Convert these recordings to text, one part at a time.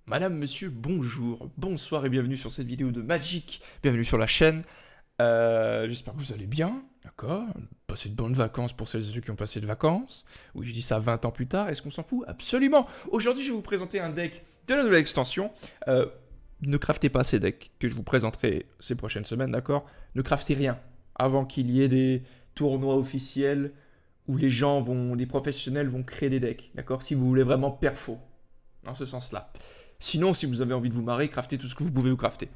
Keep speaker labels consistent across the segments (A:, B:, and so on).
A: Madame, monsieur, bonjour, bonsoir et bienvenue sur cette vidéo de Magic. Bienvenue sur la chaîne. J'espère que vous allez bien, d'accord? Passez de bonnes vacances pour celles et ceux qui ont passé de vacances. Oui, je dis ça 20 ans plus tard, est-ce qu'on s'en fout? Absolument! Aujourd'hui, je vais vous présenter un deck de la nouvelle extension. Ne craftez pas ces decks que je vous présenterai ces prochaines semaines, d'accord? Ne craftez rien avant qu'il y ait des tournois officiels où les professionnels vont créer des decks, d'accord? Si vous voulez vraiment perfo, dans ce sens-là. Sinon, si vous avez envie de vous marrer, craftez tout ce que vous pouvez vous crafter.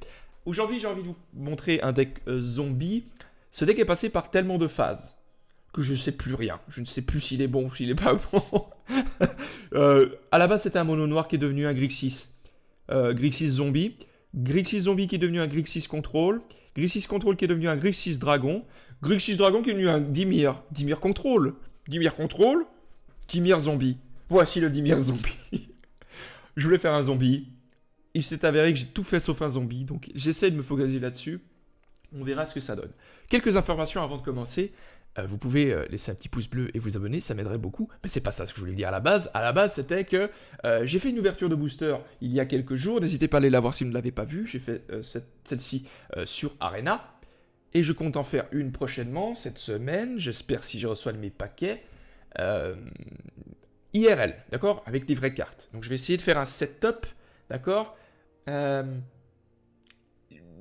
A: Aujourd'hui, j'ai envie de vous montrer un deck zombie. Ce deck est passé par tellement de phases que je ne sais plus rien. Je ne sais plus s'il est bon ou s'il n'est pas bon. À la base, c'était un mono noir qui est devenu un Grixis. Grixis zombie. Grixis zombie qui est devenu un Grixis control. Grixis control qui est devenu un Grixis dragon. Grixis dragon qui est devenu un Dimir. Dimir control. Dimir control. Dimir zombie. Voici le Dimir zombie. Je voulais faire un zombie. Il s'est avéré que j'ai tout fait sauf un zombie, donc j'essaie de me focaliser là-dessus. On verra ce que ça donne. Quelques informations avant de commencer. Vous pouvez laisser un petit pouce bleu et vous abonner, ça m'aiderait beaucoup. Mais c'est pas ça ce que je voulais dire à la base. À la base, c'était que j'ai fait une ouverture de booster il y a quelques jours. N'hésitez pas à aller la voir si vous ne l'avez pas vue. J'ai fait celle-ci sur Arena. Et je compte en faire une prochainement, cette semaine. J'espère si je reçois mes paquets. IRL, d'accord? Avec des vraies cartes. Donc je vais essayer de faire un setup, d'accord?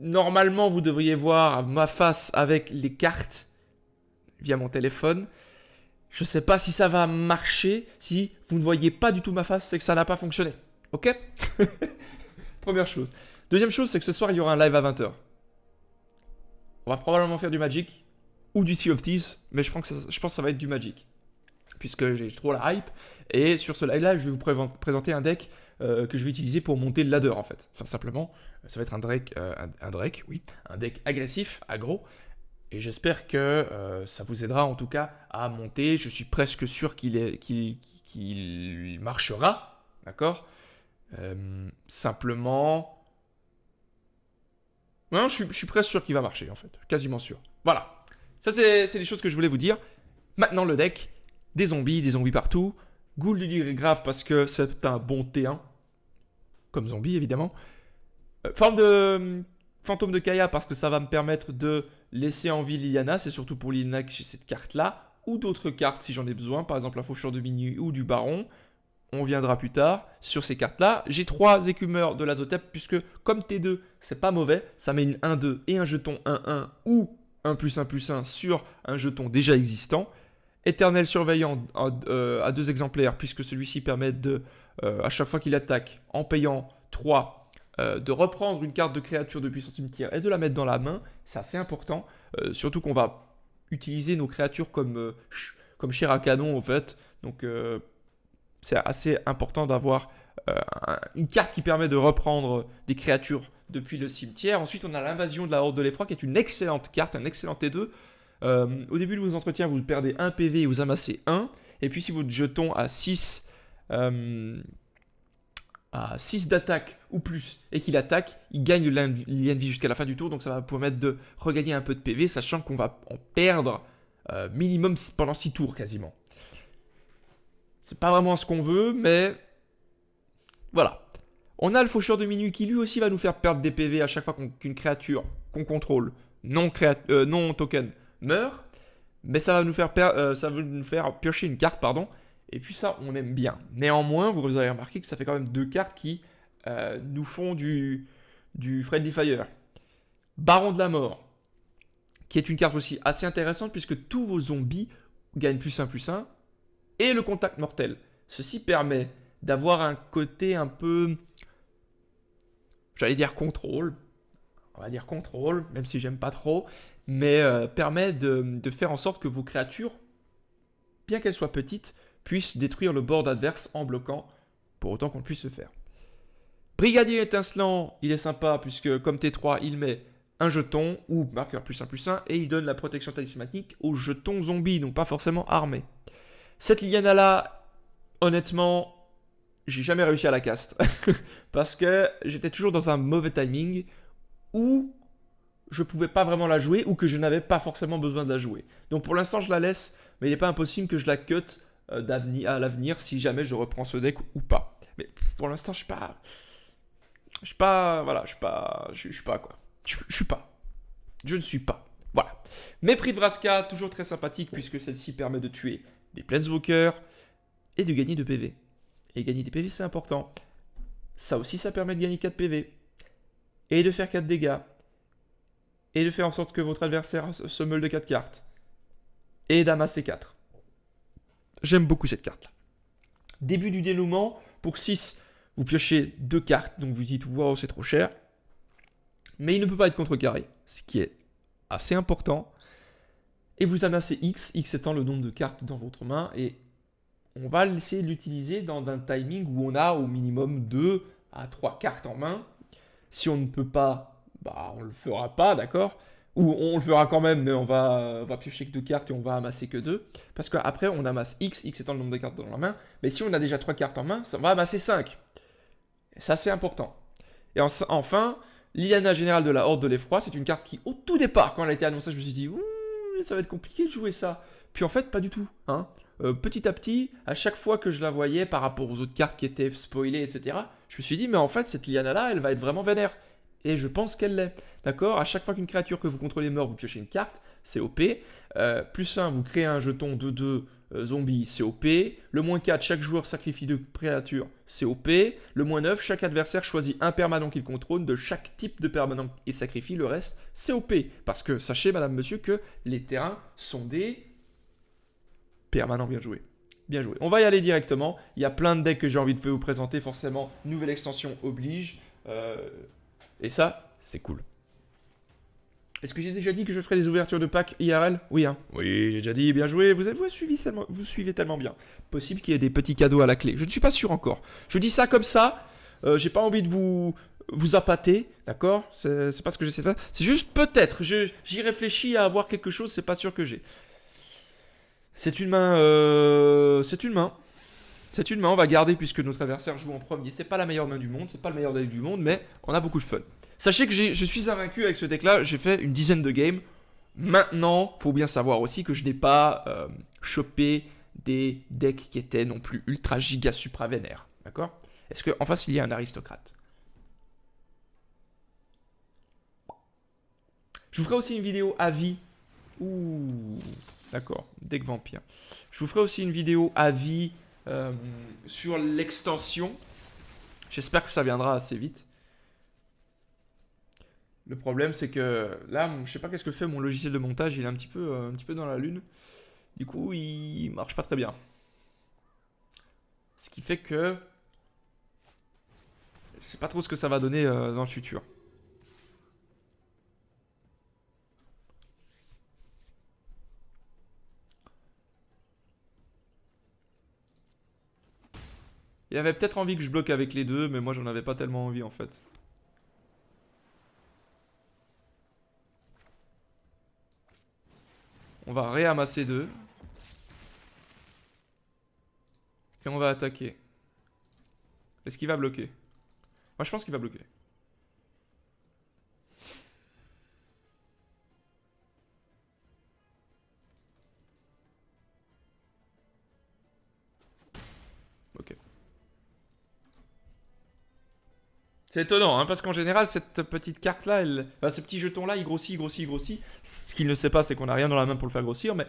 A: Normalement, vous devriez voir ma face avec les cartes via mon téléphone. Je ne sais pas si ça va marcher. Si vous ne voyez pas du tout ma face, c'est que ça n'a pas fonctionné. Ok? Première chose. Deuxième chose, c'est que ce soir, il y aura un live à 20 h. On va probablement faire du Magic ou du Sea of Thieves, mais je pense que ça va être du Magic, puisque j'ai trop la hype. Et sur ce live-là, je vais vous présenter un deck que je vais utiliser pour monter le ladder, en fait. Enfin, simplement, ça va être un deck agressif, aggro. Et j'espère que ça vous aidera, en tout cas, à monter. Je suis presque sûr qu'il marchera, d'accord? Simplement... Non, je suis presque sûr qu'il va marcher, en fait. Quasiment sûr. Voilà. Ça, c'est les choses que je voulais vous dire. Maintenant, le deck... Des zombies partout. Ghoul du grave parce que c'est un bon T1. Comme zombie, évidemment. Fantôme de Kaya parce que ça va me permettre de laisser en vie Liliana. C'est surtout pour Liliana que j'ai cette carte-là. Ou d'autres cartes si j'en ai besoin. Par exemple, la Faucheur de minuit ou du Baron. On viendra plus tard sur ces cartes-là. J'ai 3 écumeurs de l'Azotep puisque comme T2, c'est pas mauvais. Ça met une 1-2 et un jeton 1-1 ou 1+1+1 sur un jeton déjà existant. Éternel surveillant à 2 exemplaires, puisque celui-ci permet de, à chaque fois qu'il attaque, en payant 3, de reprendre une carte de créature depuis son cimetière et de la mettre dans la main. C'est assez important, surtout qu'on va utiliser nos créatures comme chair à canon, en fait. Donc, c'est assez important d'avoir une carte qui permet de reprendre des créatures depuis le cimetière. Ensuite, on a l'invasion de la Horde de l'Effroi, qui est une excellente carte, un excellent T2. Au début de vos entretiens, vous perdez 1 PV et vous amassez 1. Et puis si votre jeton a 6 d'attaque ou plus et qu'il attaque, il gagne le lien de vie jusqu'à la fin du tour. Donc ça va vous permettre de regagner un peu de PV, sachant qu'on va en perdre minimum pendant 6 tours quasiment. C'est pas vraiment ce qu'on veut, mais voilà. On a le Faucheur de minuit qui lui aussi va nous faire perdre des PV à chaque fois qu'une créature qu'on contrôle non token meurt, mais ça va nous faire piocher une carte, pardon, et puis ça, on aime bien. Néanmoins, vous avez remarqué que ça fait quand même 2 cartes qui nous font du Friendly Fire. Baron de la Mort, qui est une carte aussi assez intéressante, puisque tous vos zombies gagnent +1/+1, et le contact mortel. Ceci permet d'avoir un côté un peu, j'allais dire contrôle, on va dire contrôle, même si j'aime pas trop, mais permet de faire en sorte que vos créatures, bien qu'elles soient petites, puissent détruire le board adverse en bloquant, pour autant qu'on puisse le faire. Brigadier étincelant, il est sympa, puisque comme T3, il met un jeton, ou marqueur +1/+1, et il donne la protection talismanique aux jetons zombies, donc pas forcément armés. Cette Liliana-là, honnêtement, j'ai jamais réussi à la cast, parce que j'étais toujours dans un mauvais timing, où je pouvais pas vraiment la jouer ou que je n'avais pas forcément besoin de la jouer. Donc pour l'instant je la laisse, mais il n'est pas impossible que je la cut à l'avenir si jamais je reprends ce deck ou pas. Mais pour l'instant je suis pas... Je suis pas, voilà, je suis pas quoi. Je suis pas. Je ne suis pas. Voilà. Mais prix de Vraska, toujours très sympathique puisque celle-ci permet de tuer des Planeswalkers et de gagner de PV. Et gagner des PV, c'est important. Ça aussi, ça permet de gagner 4 PV. Et de faire 4 dégâts. Et de faire en sorte que votre adversaire se meule de 4 cartes. Et d'amasser 4. J'aime beaucoup cette carte-là. Début du dénouement, pour 6, vous piochez 2 cartes, donc vous dites wow, c'est trop cher. Mais il ne peut pas être contrecarré, ce qui est assez important. Et vous amassez X, X étant le nombre de cartes dans votre main, et on va essayer de l'utiliser dans un timing où on a au minimum 2 à 3 cartes en main. Si on ne peut pas, bah on le fera pas, d'accord? Ou on le fera quand même, mais on va piocher que 2 cartes et on va amasser que 2. Parce qu'après, on amasse X, X étant le nombre de cartes dans la main. Mais si on a déjà 3 cartes en main, ça va amasser 5. Et ça, c'est important. Et enfin, Liliana Générale de la Horde de l'Effroi, c'est une carte qui, au tout départ, quand elle a été annoncée, je me suis dit, ouh, ça va être compliqué de jouer ça. Puis en fait, pas du tout. Hein. Petit à petit, à chaque fois que je la voyais par rapport aux autres cartes qui étaient spoilées, etc., je me suis dit, mais en fait, cette Liliana-là, elle va être vraiment vénère. Et je pense qu'elle l'est. D'accord? À chaque fois qu'une créature que vous contrôlez meurt, vous piochez une carte, c'est OP. Plus 1, vous créez un jeton de 2 zombies, c'est OP. Le moins 4, chaque joueur sacrifie 2 créatures, c'est OP. Le moins 9, chaque adversaire choisit un permanent qu'il contrôle de chaque type de permanent et sacrifie le reste, c'est OP. Parce que sachez, madame, monsieur, que les terrains sont des permanents. Bien joué. Bien joué. On va y aller directement. Il y a plein de decks que j'ai envie de vous présenter, forcément. Nouvelle extension oblige. Et ça, c'est cool. Est-ce que j'ai déjà dit que je ferais des ouvertures de packs IRL? Oui, hein. Oui, j'ai déjà dit, bien joué. Vous suivez tellement bien. Possible qu'il y ait des petits cadeaux à la clé. Je ne suis pas sûr encore. Je dis ça comme ça. J'ai pas envie de vous appâter, d'accord? C'est pas ce que j'essaie de faire. C'est juste peut-être. J'y réfléchis à avoir quelque chose, c'est pas sûr que j'ai. C'est une main. C'est une main. C'est une main, on va garder puisque notre adversaire joue en premier. C'est pas la meilleure main du monde, c'est pas le meilleur deck du monde, mais on a beaucoup de fun. Sachez que je suis invaincu avec ce deck-là, j'ai fait une dizaine de games. Maintenant, faut bien savoir aussi que je n'ai pas chopé des decks qui étaient non plus ultra giga supra vénères. D'accord? Est-ce qu'en face il y a un aristocrate? Je vous ferai aussi une vidéo avis. Ouh, d'accord, deck vampire. Je vous ferai aussi une vidéo avis sur l'extension. J'espère que ça viendra assez vite. Le problème, c'est que là, je sais pas qu'est-ce que fait mon logiciel de montage. Il est un petit peu dans la lune. Du coup, il marche pas très bien. Ce qui fait que je sais pas trop ce que ça va donner dans le futur. Il avait peut-être envie que je bloque avec les deux, mais moi j'en avais pas tellement envie en fait. On va réamasser deux. Et on va attaquer. Est-ce qu'il va bloquer? Moi je pense qu'il va bloquer. Ok. C'est étonnant, hein, parce qu'en général, cette petite carte-là, enfin, ce petit jeton-là, il grossit, il grossit, il grossit. Ce qu'il ne sait pas, c'est qu'on n'a rien dans la main pour le faire grossir, mais...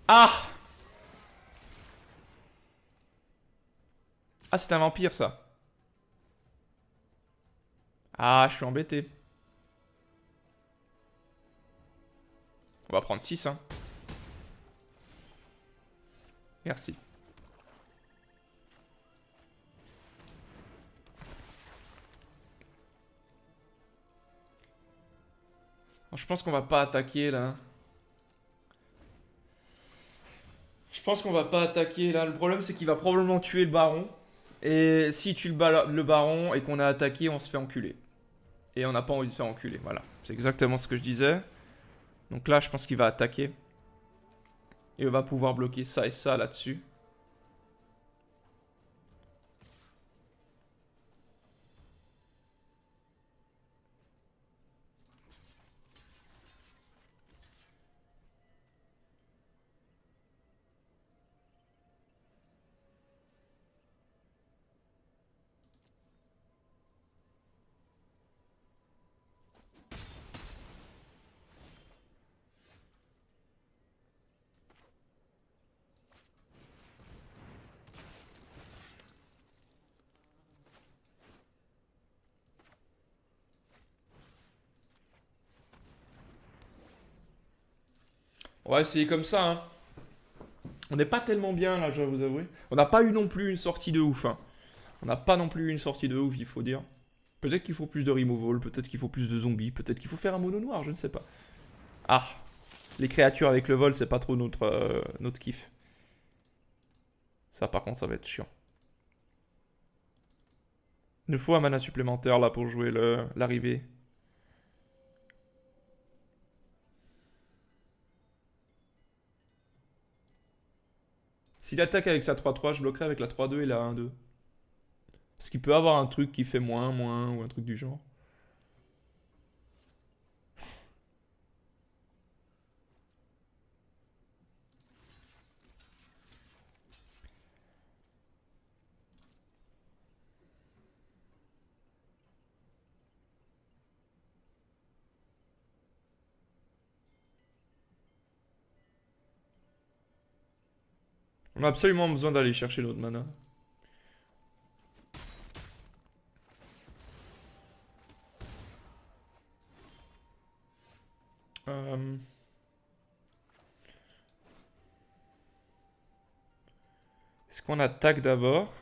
A: Ah! Ah, c'est un vampire, ça. Ah, je suis embêté. On va prendre 6, hein. Merci. Je pense qu'on va pas attaquer, là. Je pense qu'on va pas attaquer, là. Le problème, c'est qu'il va probablement tuer le baron. Et si tue le baron et qu'on a attaqué, on se fait enculer. Et on n'a pas envie de se faire enculer, voilà. C'est exactement ce que je disais. Donc là, je pense qu'il va attaquer. Et on va pouvoir bloquer ça et ça là-dessus. On va essayer comme ça, hein. On n'est pas tellement bien là, je dois vous avouer. On n'a pas eu non plus une sortie de ouf, hein. On n'a pas non plus eu une sortie de ouf, il faut dire. Peut-être qu'il faut plus de removal, peut-être qu'il faut plus de zombies, peut-être qu'il faut faire un mono noir, je ne sais pas. Ah, les créatures avec le vol, c'est pas trop notre kiff. Ça, par contre, ça va être chiant. Il nous faut un mana supplémentaire là pour jouer l'arrivée. S'il attaque avec sa 3-3, je bloquerai avec la 3-2 et la 1-2. Parce qu'il peut avoir un truc qui fait moins, ou un truc du genre. On a absolument besoin d'aller chercher notre mana. Est-ce qu'on attaque d'abord?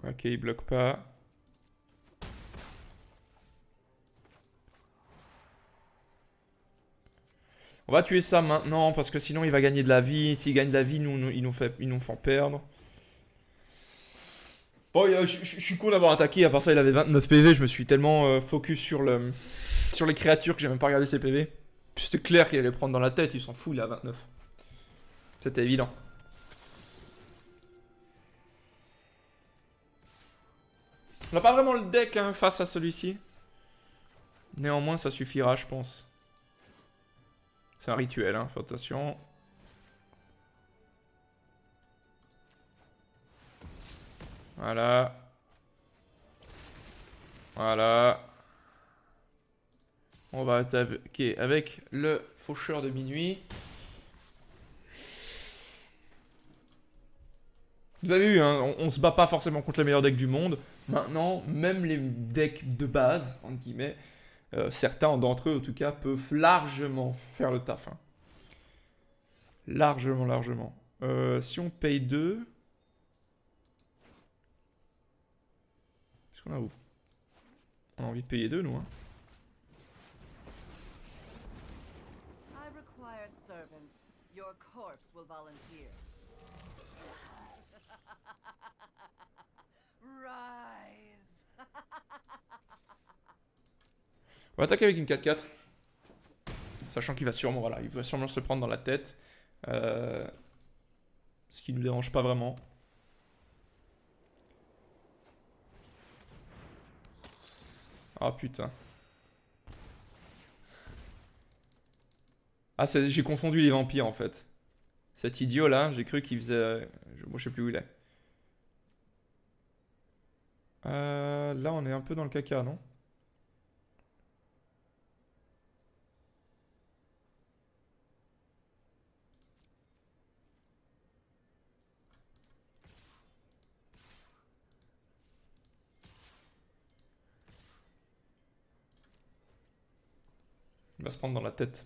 A: Ok, il bloque pas. On va tuer ça maintenant parce que sinon il va gagner de la vie. S'il gagne de la vie, ils nous font perdre. Bon, je suis con d'avoir attaqué. À part ça, il avait 29 PV. Je me suis tellement focus sur les créatures que j'ai même pas regardé ses PV. C'était clair qu'il allait prendre dans la tête. Il s'en fout, il a 29. C'était évident. On n'a pas vraiment le deck hein, face à celui-ci. Néanmoins, ça suffira, je pense. C'est un rituel, hein, fais attention. Voilà. Voilà. On va attaquer avec le faucheur de minuit. Vous avez vu, hein, on se bat pas forcément contre les meilleurs decks du monde. Maintenant, même les decks de base, entre guillemets, certains d'entre eux en tout cas, peuvent largement faire le taf. Hein. Largement, largement. Si on paye 2... Qu'est-ce qu'on a où? On a envie de payer 2, nous. Hein. On va attaquer avec une 4-4. Sachant qu'il va sûrement, voilà, il va sûrement se prendre dans la tête. Ce qui nous dérange pas vraiment. Ah putain. Ah, j'ai confondu les vampires en fait. Cet idiot là, j'ai cru qu'il faisait... Moi je sais plus où il est. Là on est un peu dans le caca, non? Il va se prendre dans la tête.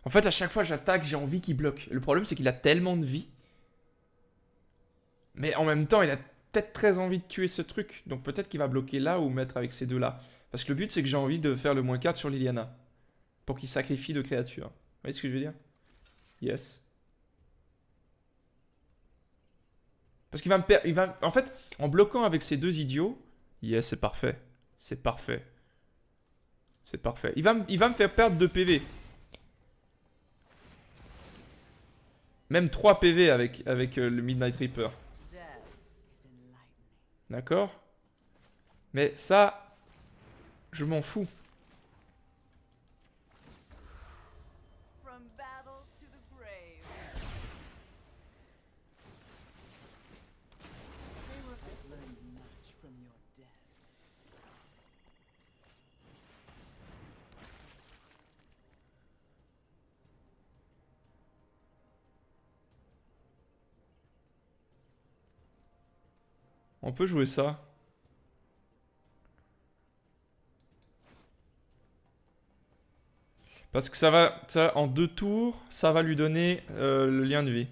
A: En fait, à chaque fois que j'attaque, j'ai envie qu'il bloque. Le problème, c'est qu'il a tellement de vie. Mais en même temps, il a peut-être très envie de tuer ce truc. Donc peut-être qu'il va bloquer là ou mettre avec ces deux-là. Parce que le but, c'est que j'ai envie de faire le -4 sur Liliana. Pour qu'il sacrifie de créatures. Vous voyez ce que je veux dire? Yes. Parce qu'il va me perdre... En fait, en bloquant avec ces deux idiots... Yes, c'est parfait. C'est parfait. C'est parfait. Il va me faire perdre 2 PV. Même 3 PV avec le Midnight Reaper. D'accord? Mais ça, je m'en fous. On peut jouer ça. Parce que ça va, en 2 tours, ça va lui donner le lien de vie.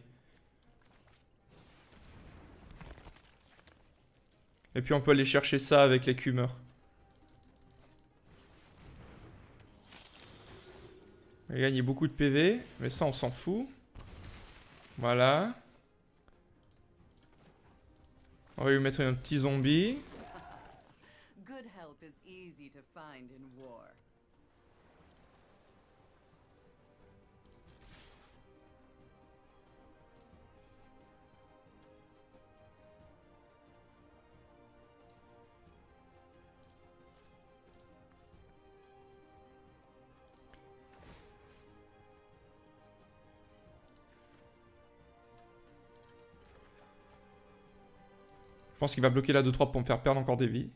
A: Et puis on peut aller chercher ça avec l'écumeur. Il a gagné beaucoup de PV, mais ça on s'en fout. Voilà. On va lui mettre un petit zombie.
B: Good help is easy to find in war.
A: Je pense qu'il va bloquer la 2-3 pour me faire perdre encore des vies.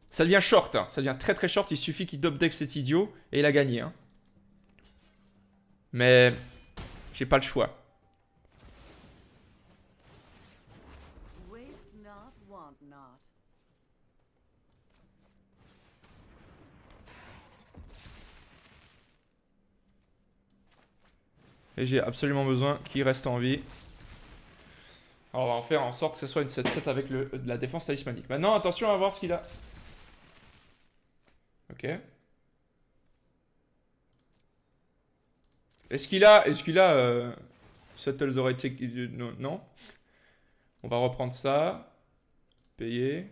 A: Ça devient short, hein. Ça devient très très short. Il suffit qu'il top deck cet idiot et il a gagné. Hein. Mais j'ai pas le choix.
B: Waste not, want not.
A: Et j'ai absolument besoin qu'il reste en vie. Alors on va en faire en sorte que ce soit une 7-7 avec de la défense talismanique. Maintenant, attention à voir ce qu'il a. Ok. Est-ce qu'il a Settles aurait été... Non. On va reprendre ça. Payer.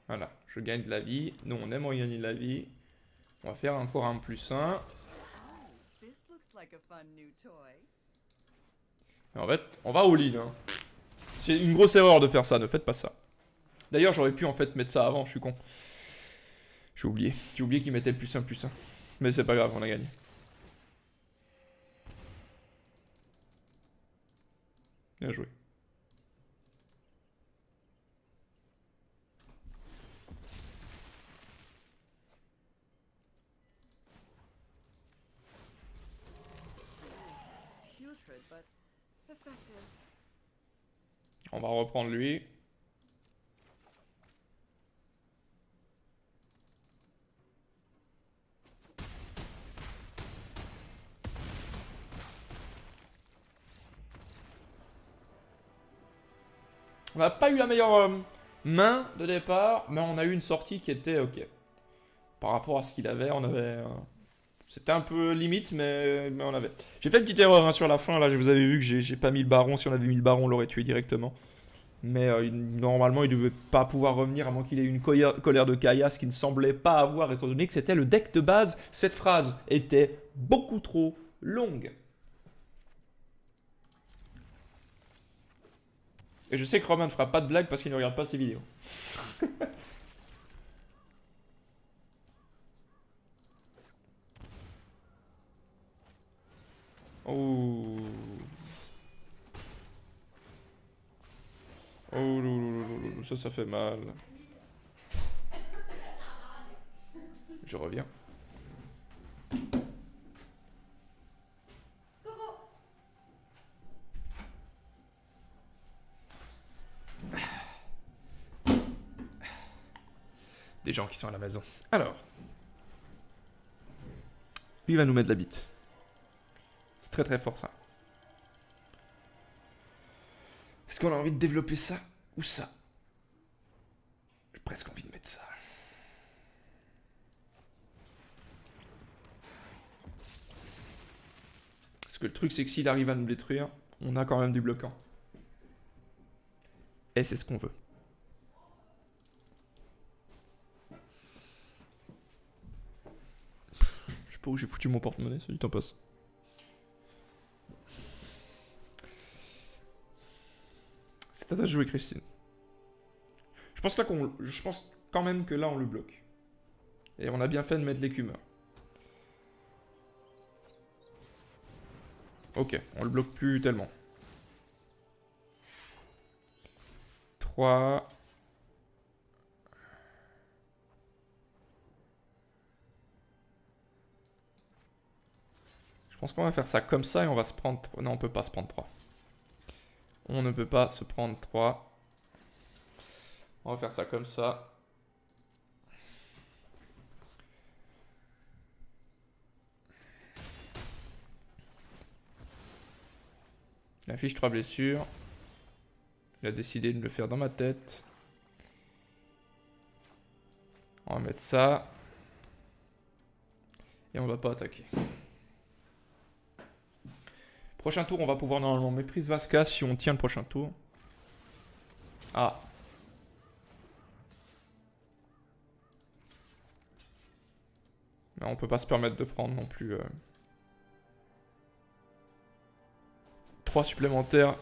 A: Voilà, je gagne de la vie. Nous, on aime gagner de la vie. On va faire encore un +1.
B: This looks like a fun new toy.
A: Et en fait, on va au lead. Hein. C'est une grosse erreur de faire ça, ne faites pas ça. D'ailleurs, j'aurais pu en fait mettre ça avant, je suis con. J'ai oublié. J'ai oublié qu'il mettait le +1. Mais c'est pas grave, on a gagné. Bien joué.
B: Putrid, but effective.
A: On va reprendre lui. On n'a pas eu la meilleure main de départ, mais on a eu une sortie qui était ok. Par rapport à ce qu'il avait, on avait... C'était un peu limite, mais on avait. J'ai fait une petite erreur hein, sur la fin, là, vous avez vu que j'ai pas mis le baron. Si on avait mis le baron, on l'aurait tué directement. Mais normalement, il ne devait pas pouvoir revenir à moins qu'il ait eu une colère de Kaya, ce qui ne semblait pas avoir, étant donné que c'était le deck de base. Cette phrase était beaucoup trop longue. Et je sais que Romain ne fera pas de blague parce qu'il ne regarde pas ses vidéos. Oh. Oh, ça fait mal. Je reviens. Des gens qui sont à la maison. Alors. Lui, il va nous mettre la bite. C'est très très fort ça. Est-ce qu'on a envie de développer ça ou ça? J'ai presque envie de mettre ça. Parce que le truc c'est que s'il arrive à nous détruire, on a quand même du bloquant. Et c'est ce qu'on veut. Je sais pas où j'ai foutu mon porte-monnaie, ça du temps passe. C'est à toi de jouer, Christine. Je pense quand même que là on le bloque. Et on a bien fait de mettre l'écumeur. Ok, on le bloque plus tellement. 3. Je pense qu'on va faire ça comme ça et on va se prendre... Non, on peut pas se prendre 3. On ne peut pas se prendre 3. On va faire ça comme ça. Il affiche 3 blessures. Il a décidé de me le faire dans ma tête. On va mettre ça. Et on va pas attaquer. Prochain tour, on va pouvoir normalement méprise Vasca si on tient le prochain tour. Ah. Mais on peut pas se permettre de prendre non plus 3 supplémentaires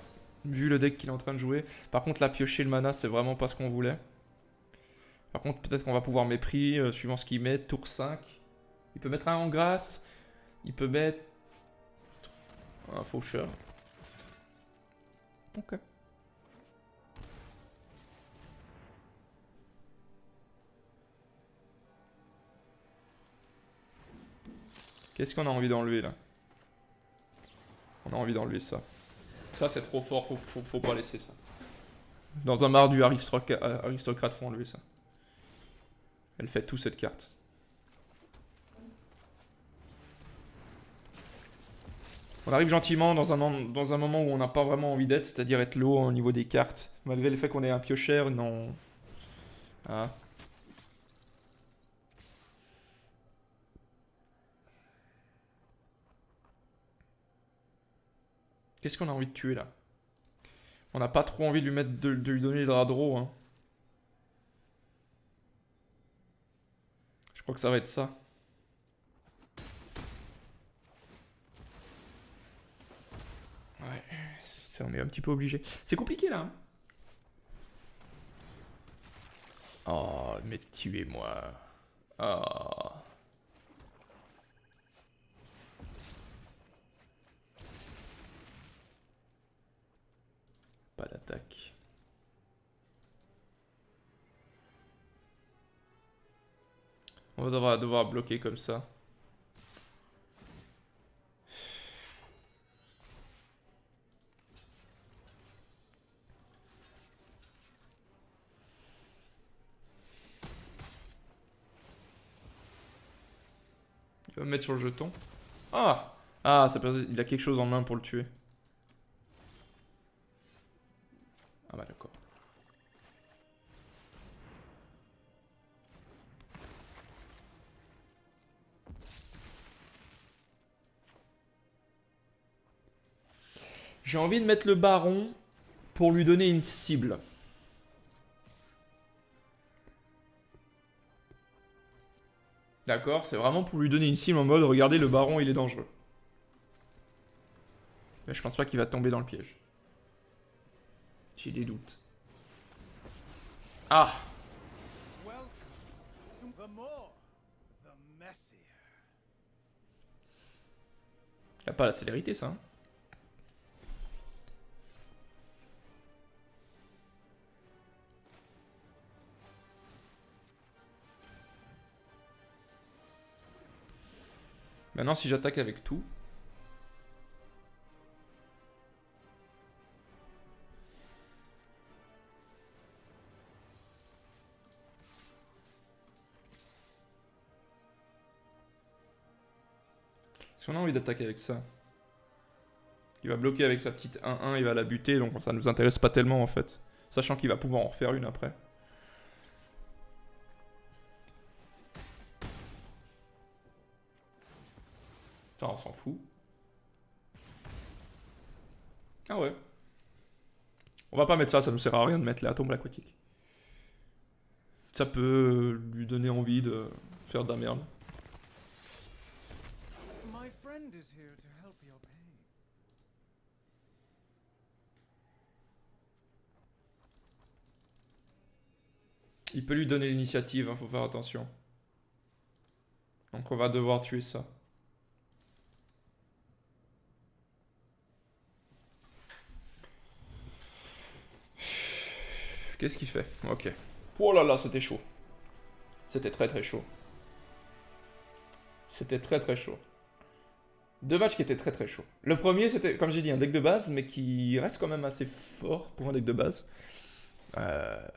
A: vu le deck qu'il est en train de jouer. Par contre, là, piocher le mana, c'est vraiment pas ce qu'on voulait. Par contre, peut-être qu'on va pouvoir mépris suivant ce qu'il met. Tour 5. Il peut mettre un en grâce. Il peut mettre un faucheur. Ok. Qu'est-ce qu'on a envie d'enlever là? On a envie d'enlever ça. Ça c'est trop fort, faut pas laisser ça. Dans un mar du aristocrate, faut enlever ça. Elle fait tout cette carte. On arrive gentiment dans un moment où on n'a pas vraiment envie d'être, c'est-à-dire être low au niveau des cartes. Malgré le fait qu'on ait un piochère, non. Ah. Qu'est-ce qu'on a envie de tuer là? On n'a pas trop envie de lui mettre de lui donner les Dradro, hein. Je crois que ça va être ça. Ouais, on est un petit peu obligé. C'est compliqué là. Hein. Oh, mais tuez-moi. Oh. Pas d'attaque. On va devoir bloquer comme ça. Il va me mettre sur le jeton. Ah! Ah, ça peut... il a quelque chose en main pour le tuer. Ah bah d'accord. J'ai envie de mettre le baron pour lui donner une cible. D'accord, c'est vraiment pour lui donner une cible en mode regardez le baron il est dangereux. Mais je pense pas qu'il va tomber dans le piège. J'ai des doutes. Ah! Il a pas la célérité ça. Hein. Maintenant si j'attaque avec tout. Si on a envie d'attaquer avec ça. Il va bloquer avec sa petite 1-1, il va la buter, donc ça nous intéresse pas tellement en fait. Sachant qu'il va pouvoir en refaire une après. Ça on s'en fout. Ah ouais. On va pas mettre ça, ça nous sert à rien de mettre la tombe aquatique. Ça peut lui donner envie de faire de la merde. Il peut lui donner l'initiative, hein, faut faire attention. Donc on va devoir tuer ça. Qu'est-ce qu'il fait? Ok. Oh là là, c'était chaud. C'était très très chaud. C'était très très chaud. Deux matchs qui étaient très très chauds. Le premier, c'était, comme j'ai dit, un deck de base, mais qui reste quand même assez fort pour un deck de base. Euh,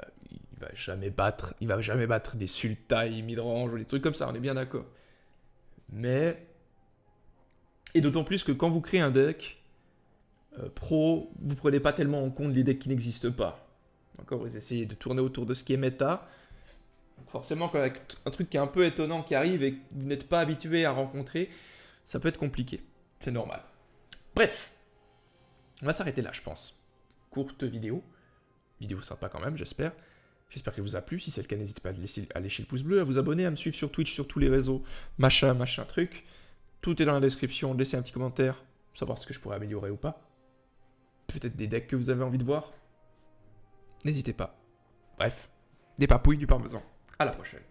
A: il va jamais battre des Sultai, Midrange ou des trucs comme ça, on est bien d'accord. Mais, et d'autant plus que quand vous créez un deck pro, vous prenez pas tellement en compte les decks qui n'existent pas. D'accord, vous essayez de tourner autour de ce qui est méta. Donc forcément, quand il y a un truc qui est un peu étonnant qui arrive et que vous n'êtes pas habitué à rencontrer, ça peut être compliqué. C'est normal. Bref, on va s'arrêter là, je pense. Courte vidéo. Vidéo sympa quand même, j'espère. J'espère qu'elle vous a plu. Si c'est le cas, n'hésitez pas à lécher le pouce bleu, à vous abonner, à me suivre sur Twitch, sur tous les réseaux. Machin, truc. Tout est dans la description. Laissez un petit commentaire. Savoir ce que je pourrais améliorer ou pas. Peut-être des decks que vous avez envie de voir. N'hésitez pas. Bref, des papouilles, du parmesan. À la prochaine.